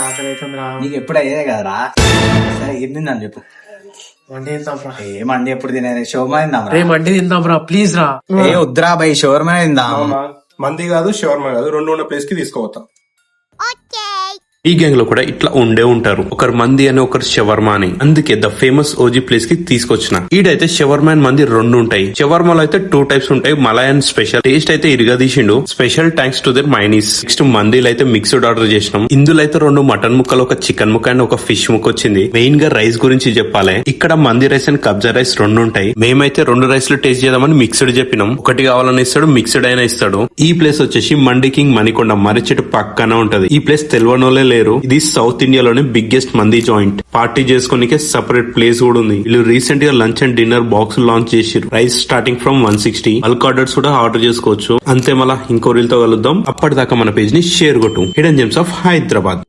ఆకలి అవుతుందిరా. నీకు ఎప్పుడు అయ్యేదే కదరా. సరే ఏం తిందాం చెప్పు. మండి తిందాం రా. ఏ మండి ఎప్పుడు తినేది? షోర్మా తిందాం రే మండి తిందాం రా ప్లీజ్ రా. ఏ వద్దురా బై, షోర్మా తిందాం. మంది కాదు షవర్మా కాదు, రెండు ఉన్న ప్లేస్ కి తీసుకుపోతాం. ఈ గ్యాంగ్ లో కూడా ఇట్లా ఉండే ఉంటారు, ఒకరు మంది అని ఒకరు షవర్మా అని. అందుకే ద ఫేమస్ ఓజీ ప్లేస్ కి తీసుకొచ్చిన. ఈడైతే షవర్మా అండ్ మంది రెండు ఉంటాయి. షవర్మాలో అయితే 2 టైప్స్ ఉంటాయి, మలయన్ స్పెషల్. టేస్ట్ అయితే ఇరగదీసిండు, స్పెషల్ థ్యాంక్స్ టు దర్ మైనీస్. నెక్స్ట్ మందిలో అయితే మిక్స్డ్ ఆర్డర్ చేసినాం. ఇందులో అయితే 2 మటన్ ముక్కలు, ఒక చికెన్ ముక్క అండ్ ఒక ఫిష్ ముక్క వచ్చింది. మెయిన్ గా రైస్ గురించి చెప్పాలి. ఇక్కడ మంది రైస్ అండ్ కబ్జా రైస్ 2 ఉంటాయి. మేమైతే 2 రైస్ లో టేస్ట్ చేద్దామని మిక్స్డ్ చెప్పినాం. ఒకటి కావాలని ఇస్తాడు, మిక్స్డ్ అయినా ఇస్తాడు. ఈ ప్లేస్ వచ్చేసి మండి కింగ్ మణికొండ మర్రిచెట్టు పక్కన ఉంటది. ఈ ప్లేస్ తెలియనోలే లేరు. ఇది సౌత్ ఇండియాలోనే బిగ్గెస్ట్ మంది జాయింట్. పార్టీ చేసుకోనికే సెపరేట్ ప్లేస్ కూడా ఉంది. వీళ్ళు రీసెంట్ గా lunch and dinner box launch చేసిరు. Price starting from 160. Bulk orders కూడా ఆర్డర్ చేసుకోవచ్చు. అంతే, మళ్ళా ఇంకో రీల్ తో కలుద్దాం. అప్పటిదాకా మన పేజ్ ని షేర్ కొట్టు. Hidden gems of Hyderabad.